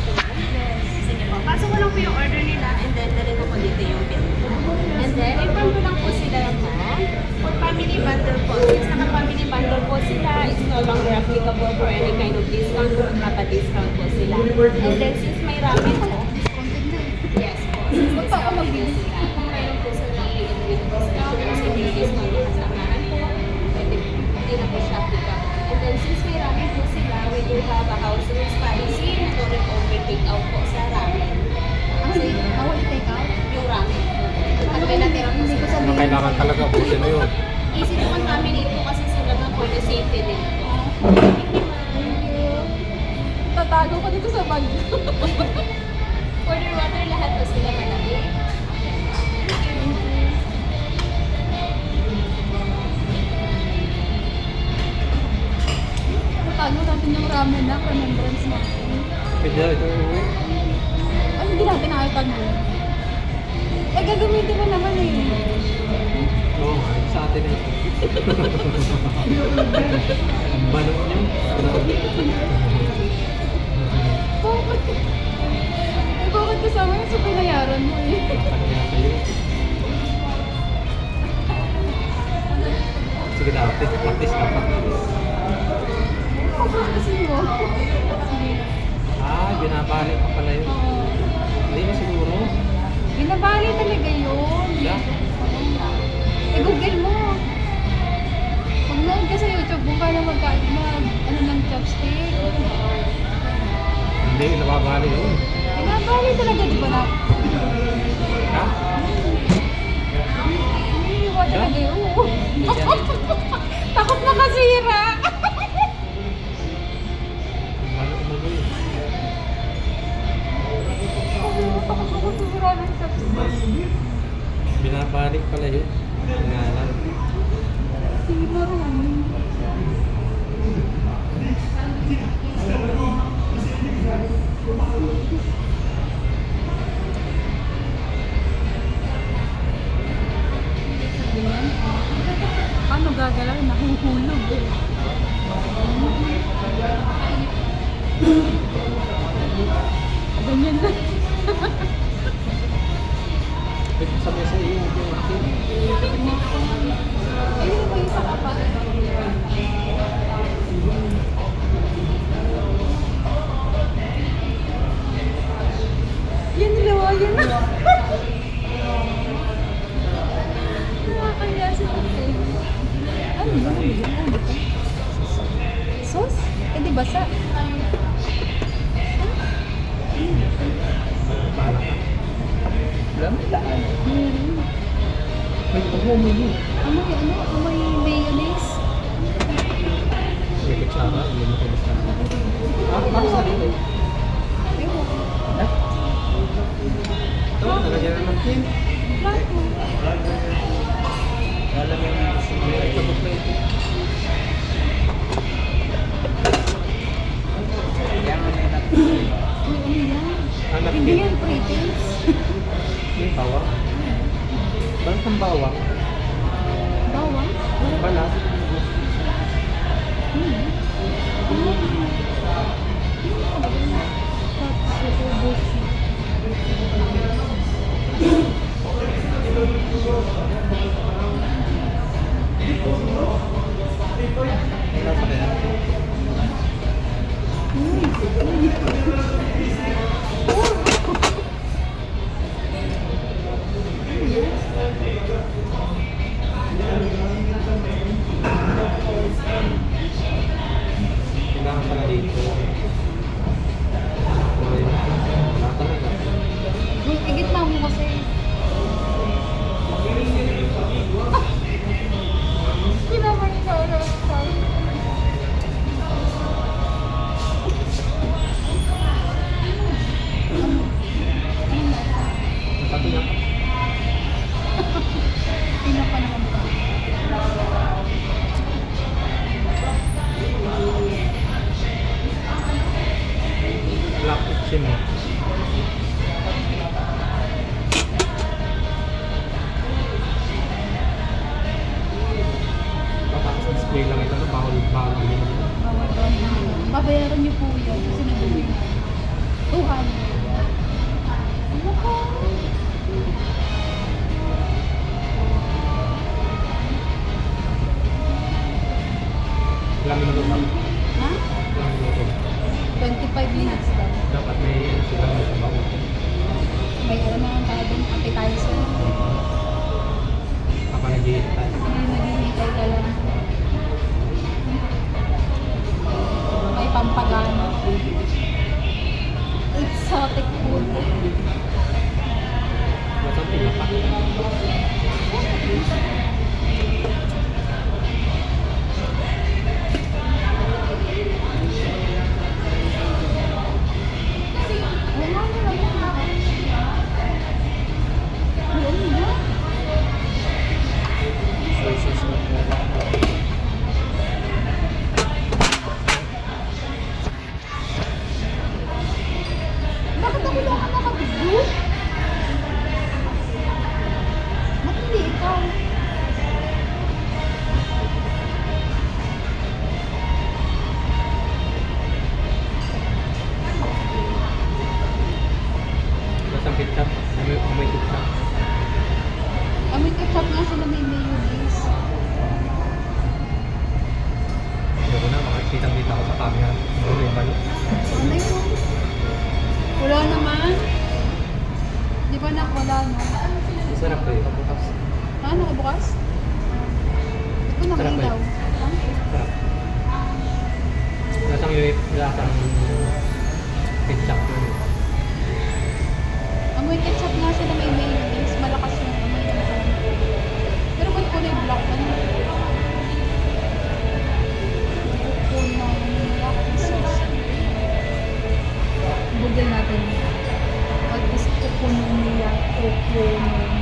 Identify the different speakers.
Speaker 1: ito ma'am? Yes. Sige po. Pasok ko lang po yung order nila and then dalhin ko po dito yung bill. And then, inform ko lang po sila ma'am. For family bundle po, since naka-family bundle po sila, it's no longer applicable for any kind of discount kung naka-discount po sila. And then, since may ramen po, yes po. Since discount po sila, kung mayroon po sila with discount, kasi may discount na kasamahan po, pwede hindi na po siya applicable. And then, since may ramen po sila, we do have a house rules policy na no over take out po sa ramen. Kasi,
Speaker 2: Bawal take out?
Speaker 1: yung ramen. At may natira po sila.
Speaker 3: Ano kailangan talaga po sino yun?
Speaker 1: Easy to contaminate po kasi sila na for the safety din po.
Speaker 2: Tatago ko dito sa bag.
Speaker 1: Order water lahat po sila malaki.
Speaker 2: Tatago natin yung ramen na remembrance natin.
Speaker 3: Kaya ito uwi.
Speaker 2: Ay, hindi natin nakatago. Eh, gagamitin mo naman eh.
Speaker 3: Oo, sa atin eh. Ang balot niyo. Grabe.
Speaker 2: Bakit? Eh, bakit kasama yun sa pinayaran mo eh?
Speaker 3: Kanya kayo. Sige na, practice na, practice.
Speaker 2: Kasi mo.
Speaker 3: Ah, binabalik pa pala yun.
Speaker 2: Oo.
Speaker 3: Hindi na siguro.
Speaker 2: Binabali talaga yun.
Speaker 3: Yeah.
Speaker 2: Eh, Google mo. Pag-nood ka sa YouTube, kung paano ano ng chopstick.
Speaker 3: Hindi, nababali yun.
Speaker 2: Binabali talaga, di ba na?
Speaker 3: Ha?
Speaker 2: Iiwa talaga yun. Takot na kasira.
Speaker 3: Balot mo yun.
Speaker 2: Takot na ng chopstick.
Speaker 3: Binabalik pala yun. Ngalan.
Speaker 2: Hindi marunong. Paano gagalaw? Nahuhulog eh. Ganyan lang.
Speaker 3: Pwede sabi sa iyo yung akin.
Speaker 2: Ayun mo isa ka pa. Yan dalawa, yan na. Nakakaya si Tate. Ano ba? Sauce? Eh di basa.
Speaker 3: Bahala ka. Alam mo laan.
Speaker 2: Meron.
Speaker 3: May umumili.
Speaker 2: Amoy ano? Amoy mayonnaise.
Speaker 3: May kutsara. Hindi mo kayo basta. Ah, para sa dito.
Speaker 2: Ewan.
Speaker 3: Ito, nalagyan na ng tin.
Speaker 2: Plato.
Speaker 3: Alam mo yung sabot na ito.
Speaker 2: Uy, ano yan?
Speaker 3: Anak
Speaker 2: Hindi
Speaker 3: din.
Speaker 2: yan pre-taste.
Speaker 3: Yung bawang. Balat ng bawang.
Speaker 2: Bawang?
Speaker 3: Balat. Wala pa kaya. Kailangan pala dito. Wala talaga.
Speaker 2: Igitna mo kasi. Kinaman ka na sabi.
Speaker 3: Sabi niya,
Speaker 2: Tingnan pa naman ba?
Speaker 3: black itchin mo. Tapos display lang ito, bawal din.
Speaker 2: Bawal doon. Babayaran niyo po yun kasi nabili. Ano ko?
Speaker 3: Ilang minuto ba?
Speaker 2: Ha?
Speaker 3: Ilang minuto?
Speaker 2: 25 minutes daw.
Speaker 3: Dapat may sila mo sa bago.
Speaker 2: May alam naman tayo din, appetizer.
Speaker 3: Kapag nag-iintay.
Speaker 2: Hindi naghihintay ka lang. May pampagana. Exotic food.
Speaker 3: Masang tinapa.
Speaker 2: Wala na. Wala na.
Speaker 3: Soy sauce na.
Speaker 2: Bakit ako lang ang nakabigyo? Ba't hindi ikaw?
Speaker 3: Masang ketchup. Amoy ketchup.
Speaker 2: Amoy ketchup nga sila may mayonnaise.
Speaker 3: Hindi ko na, makikita ko sa camera. Ano yung balo?
Speaker 2: Ano yun? Wala naman. Di ba na wala no?
Speaker 3: Sarap ko yun. Bukas.
Speaker 2: Ah, nakabukas? Di ko
Speaker 3: Sarap
Speaker 2: nakailaw.
Speaker 3: eh.
Speaker 2: Ha?
Speaker 3: Sarap. Lasang ketchup yun.
Speaker 2: Amoy ketchup nga sila may mayonnaise. Malakas yung amoy nila. Pero ba't kulay black ano? Black sauce. Google natin. What is okonomiyaki? Okonomiyaki.